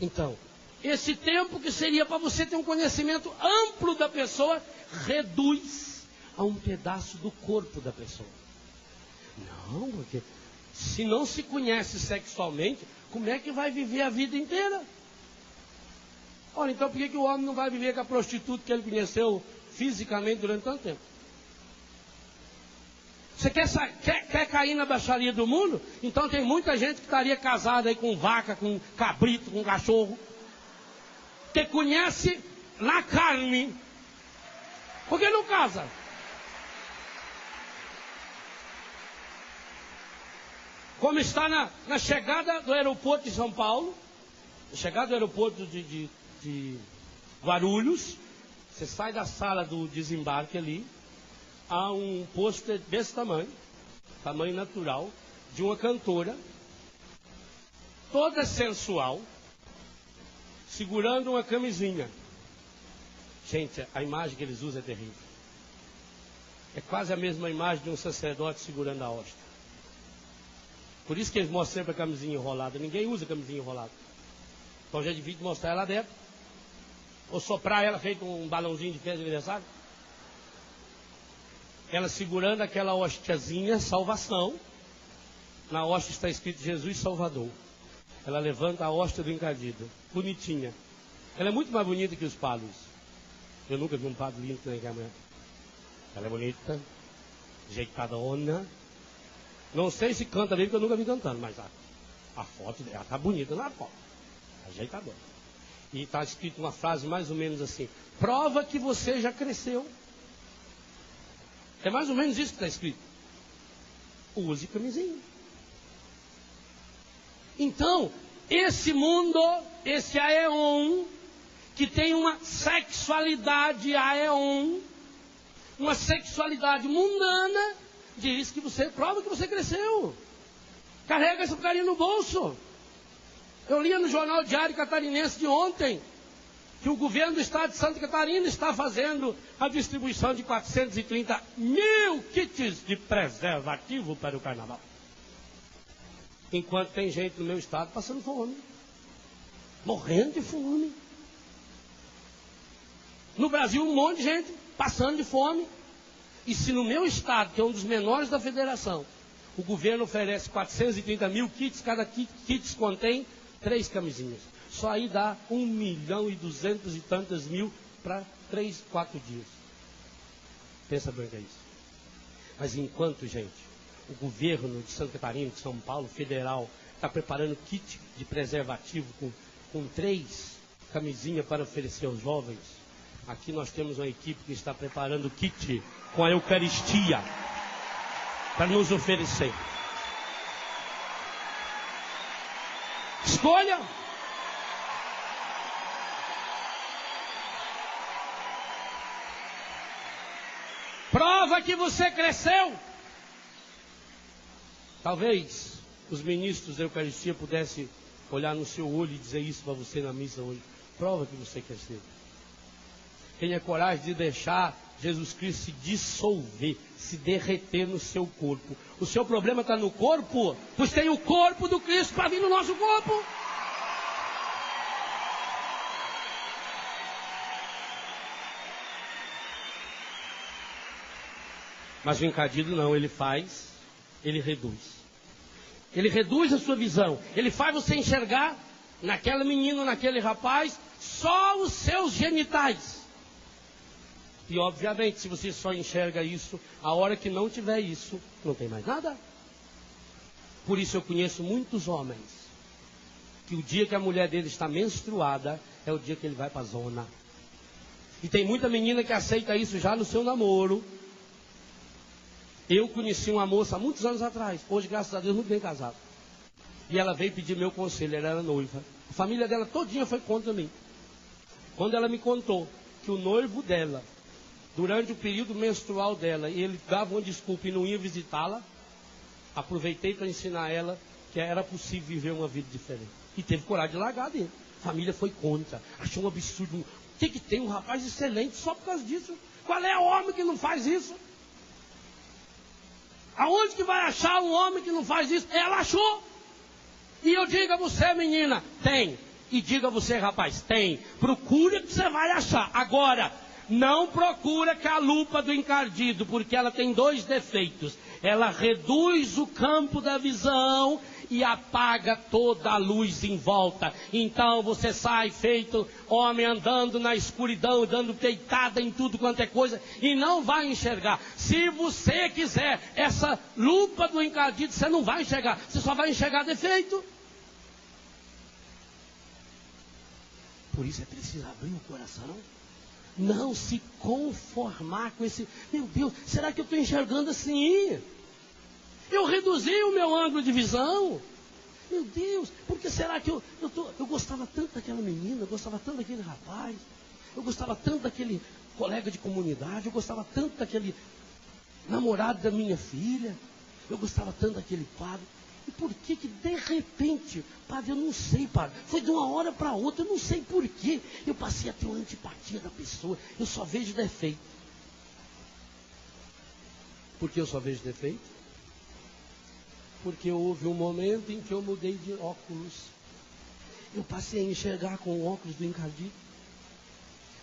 Então, esse tempo que seria para você ter um conhecimento amplo da pessoa, reduz a um pedaço do corpo da pessoa. Não, porque se não se conhece sexualmente, como é que vai viver a vida inteira? Olha, então por que o homem não vai viver com a prostituta que ele conheceu fisicamente durante tanto tempo? Você quer cair na baixaria do mundo? Então tem muita gente que estaria casada aí com vaca, com cabrito, com cachorro. Que conhece na carne. Por que não casa? Como está na chegada do aeroporto de São Paulo, na chegada do aeroporto de Guarulhos, você sai da sala do desembarque ali, há um pôster desse tamanho natural, de uma cantora, toda sensual, segurando uma camisinha. Gente, a imagem que eles usam é terrível. É quase a mesma imagem de um sacerdote segurando a hóstia. Por isso que eles mostram sempre a camisinha enrolada. Ninguém usa camisinha enrolada. Então já devia mostrar ela dentro. Ou soprar ela feito um balãozinho de festa de aniversário. Ela segurando aquela hostiazinha, salvação. Na hóstia está escrito Jesus Salvador. Ela levanta a hóstia do encardido. Bonitinha. Ela é muito mais bonita que os padres. Eu nunca vi um padre lindo que nem a mulher. Ela é bonita, ajeitadona. Não sei se canta bem, porque eu nunca vi cantando, mas a foto dela está bonita na foto. Ajeitadona. E está escrito uma frase mais ou menos assim: prova que você já cresceu. É mais ou menos isso que está escrito. Use camisinha. Então, esse mundo, esse aeon, que tem uma sexualidade aeon, uma sexualidade mundana, diz que você, prova que você cresceu. Carrega essa porcaria no bolso. Eu lia no Jornal Diário Catarinense de ontem, que o governo do estado de Santa Catarina está fazendo a distribuição de 430 mil kits de preservativo para o carnaval. Enquanto tem gente no meu estado passando fome, morrendo de fome. No Brasil, um monte de gente passando de fome. E se no meu estado, que é um dos menores da federação, o governo oferece 430 mil kits, cada kit contém 3 camisinhas. Só aí dá 1.200.000 e tantas mil para 3, 4 dias. Pensa bem que é isso. Mas enquanto, gente, o governo de Santa Catarina, de São Paulo, federal, está preparando kit de preservativo com 3 camisinhas para oferecer aos jovens, aqui nós temos uma equipe que está preparando kit com a Eucaristia para nos oferecer. Escolha! Prova que você cresceu. Talvez os ministros da Eucaristia pudessem olhar no seu olho e dizer isso para você na missa hoje. Prova que você cresceu. Tenha coragem de deixar Jesus Cristo se dissolver, se derreter no seu corpo. O seu problema está no corpo, pois tem o corpo do Cristo para vir no nosso corpo. Mas o encardido não, ele faz, ele reduz. Ele reduz a sua visão. Ele faz você enxergar naquela menina, naquele rapaz, só os seus genitais. E obviamente, se você só enxerga isso, a hora que não tiver isso, não tem mais nada. Por isso eu conheço muitos homens que o dia que a mulher dele está menstruada é o dia que ele vai para a zona. E tem muita menina que aceita isso já no seu namoro. Eu conheci uma moça há muitos anos atrás, hoje, graças a Deus, muito bem casada. E ela veio pedir meu conselho, ela era noiva. A família dela todinha foi contra mim. Quando ela me contou que o noivo dela, durante o período menstrual dela, ele dava uma desculpa e não ia visitá-la, aproveitei para ensinar ela que era possível viver uma vida diferente. E teve coragem de largar dele. A família foi contra, achou um absurdo. O que tem um rapaz excelente só por causa disso? Qual é o homem que não faz isso? Aonde que vai achar um homem que não faz isso? Ela achou. E eu digo a você, menina, tem. E diga a você, rapaz, tem. Procura que você vai achar. Agora, não procura com a lupa do encardido, porque ela tem 2 defeitos. Ela reduz o campo da visão e apaga toda a luz em volta. Então você sai feito homem andando na escuridão, dando peitada em tudo quanto é coisa, e não vai enxergar. Se você quiser essa lupa do encardido, você não vai enxergar, você só vai enxergar defeito. Por isso é preciso abrir o coração. Não se conformar com esse... Meu Deus, será que eu estou enxergando assim? Eu reduzi o meu ângulo de visão. Meu Deus, por que será que eu gostava tanto daquela menina, eu gostava tanto daquele rapaz, eu gostava tanto daquele colega de comunidade, eu gostava tanto daquele namorado da minha filha, eu gostava tanto daquele padre. E por que de repente, padre, eu não sei, padre, foi de uma hora para outra, eu não sei por que eu passei a ter uma antipatia da pessoa, eu só vejo defeito. Por que eu só vejo defeito? Porque houve um momento em que eu mudei de óculos. Eu passei a enxergar com o óculos do encardido.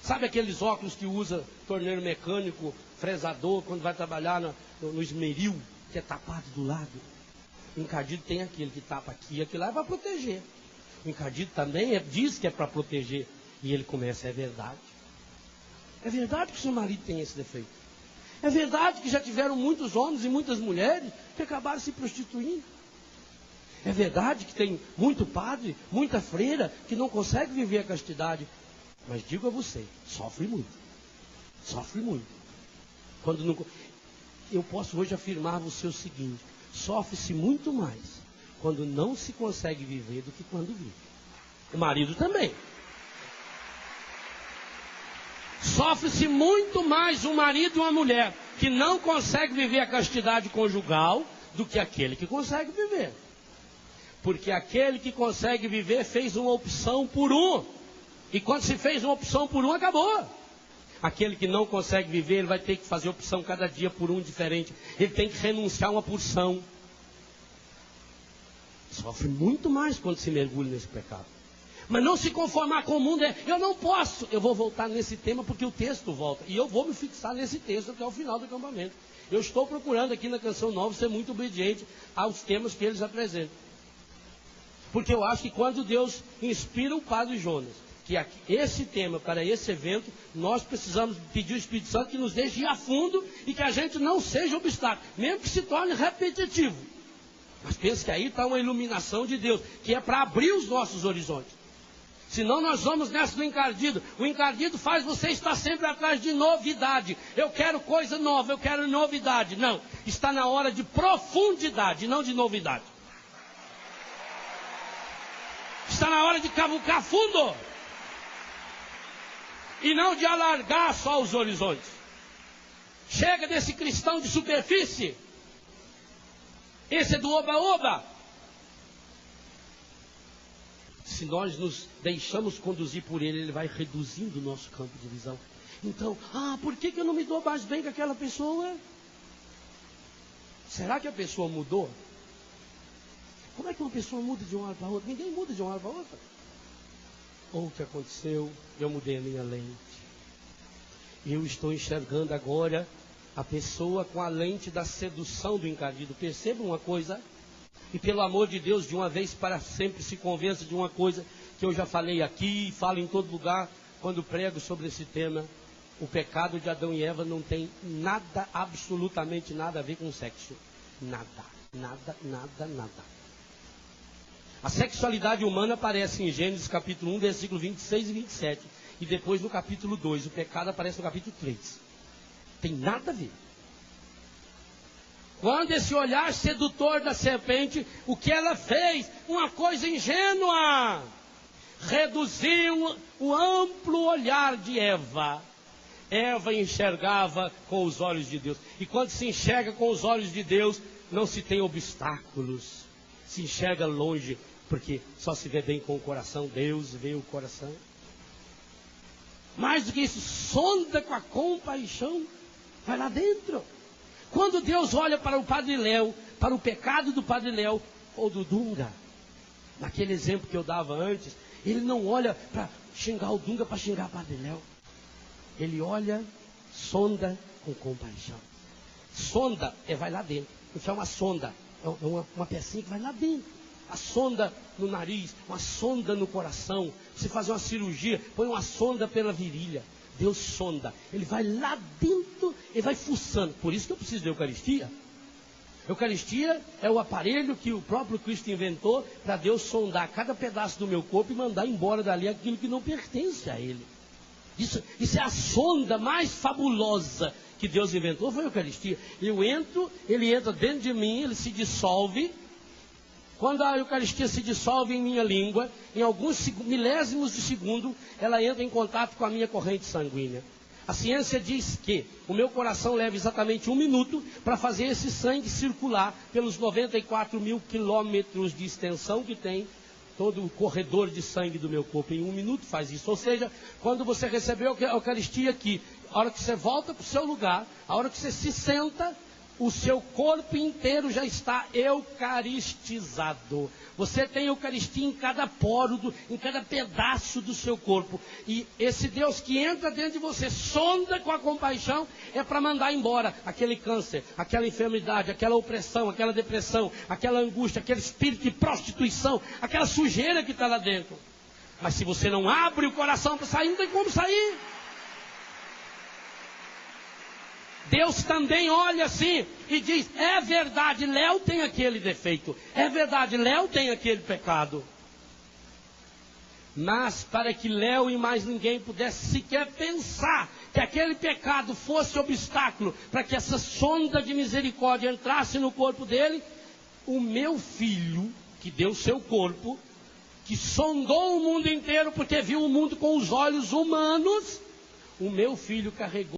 Sabe aqueles óculos que usa torneiro mecânico, fresador, quando vai trabalhar no esmeril, que é tapado do lado? O encardido tem aquele que tapa aqui, aquilo lá é para proteger. O encardido também diz que é para proteger. E ele começa, é verdade. É verdade que o seu marido tem esse defeito. É verdade que já tiveram muitos homens e muitas mulheres que acabaram se prostituindo. É verdade que tem muito padre, muita freira que não consegue viver a castidade. Mas digo a você, sofre muito. Sofre muito. Quando não... Eu posso hoje afirmar a você o seguinte: sofre-se muito mais quando não se consegue viver do que quando vive. O marido também. Sofre-se muito mais um marido e uma mulher que não consegue viver a castidade conjugal do que aquele que consegue viver. Porque aquele que consegue viver fez uma opção por um. E quando se fez uma opção por um, acabou. Aquele que não consegue viver, ele vai ter que fazer opção cada dia por um diferente. Ele tem que renunciar a uma porção. Sofre muito mais quando se mergulha nesse pecado. Mas não se conformar com o mundo eu não posso. Eu vou voltar nesse tema porque o texto volta. E eu vou me fixar nesse texto até o final do acampamento. Eu estou procurando aqui na Canção Nova ser muito obediente aos temas que eles apresentam. Porque eu acho que quando Deus inspira o Padre Jonas, que esse tema para esse evento, nós precisamos pedir ao Espírito Santo que nos deixe ir a fundo e que a gente não seja obstáculo, mesmo que se torne repetitivo. Mas pense que aí está uma iluminação de Deus, que é para abrir os nossos horizontes. Senão nós vamos nessa do encardido. O encardido faz você estar sempre atrás de novidade. Eu quero coisa nova, eu quero novidade. Não, está na hora de profundidade, não de novidade. Está na hora de cavucar fundo. E não de alargar só os horizontes. Chega desse cristão de superfície. Esse é do oba-oba. Se nós nos deixamos conduzir por ele, ele vai reduzindo o nosso campo de visão. Então, por que eu não me dou mais bem com aquela pessoa? Será que a pessoa mudou? Como é que uma pessoa muda de uma hora para outra? Ninguém muda de uma hora para outra. Ou o que aconteceu? Eu mudei a minha lente. Eu estou enxergando agora a pessoa com a lente da sedução do encardido. Perceba uma coisa, e pelo amor de Deus, de uma vez para sempre, se convença de uma coisa que eu já falei aqui, falo em todo lugar, quando prego sobre esse tema. O pecado de Adão e Eva não tem nada, absolutamente nada a ver com sexo. Nada, nada, nada, nada. A sexualidade humana aparece em Gênesis capítulo 1, versículo 26 e 27. E depois no capítulo 2. O pecado aparece no capítulo 3. Tem nada a ver. Quando esse olhar sedutor da serpente, o que ela fez? Uma coisa ingênua. Reduziu o amplo olhar de Eva. Eva enxergava com os olhos de Deus. E quando se enxerga com os olhos de Deus, não se tem obstáculos. Se enxerga longe, porque só se vê bem com o coração. Deus vê o coração. Mais do que isso, sonda com a compaixão. Vai lá dentro. Quando Deus olha para o Padre Léo, para o pecado do Padre Léo, ou do Dunga, naquele exemplo que eu dava antes, ele não olha para xingar o Dunga, para xingar o Padre Léo. Ele olha, sonda com compaixão. Sonda vai lá dentro. Isso é uma sonda. É uma pecinha que vai lá dentro. A sonda no nariz, uma sonda no coração. Você faz uma cirurgia, põe uma sonda pela virilha. Deus sonda. Ele vai lá dentro, ele vai fuçando. Por isso que eu preciso da Eucaristia. Eucaristia é o aparelho que o próprio Cristo inventou para Deus sondar cada pedaço do meu corpo e mandar embora dali aquilo que não pertence a Ele. Isso é a sonda mais fabulosa que Deus inventou, foi a Eucaristia. Ele entra dentro de mim, ele se dissolve. Quando a Eucaristia se dissolve em minha língua, em alguns milésimos de segundo, ela entra em contato com a minha corrente sanguínea. A ciência diz que o meu coração leva exatamente 1 minuto para fazer esse sangue circular pelos 94 mil quilômetros de extensão que tem todo o corredor de sangue do meu corpo. Em 1 minuto faz isso. Ou seja, quando você recebeu a Eucaristia aqui, a hora que você volta para o seu lugar, a hora que você se senta, o seu corpo inteiro já está eucaristizado. Você tem Eucaristia em cada poro, em cada pedaço do seu corpo. E esse Deus que entra dentro de você, sonda com a compaixão, é para mandar embora aquele câncer, aquela enfermidade, aquela opressão, aquela depressão, aquela angústia, aquele espírito de prostituição, aquela sujeira que está lá dentro. Mas se você não abre o coração para sair, não tem como sair. Deus também olha assim e diz, é verdade, Léo tem aquele defeito, é verdade, Léo tem aquele pecado. Mas para que Léo e mais ninguém pudesse sequer pensar que aquele pecado fosse obstáculo para que essa sonda de misericórdia entrasse no corpo dele, o meu filho, que deu seu corpo, que sondou o mundo inteiro porque viu o mundo com os olhos humanos, o meu filho carregou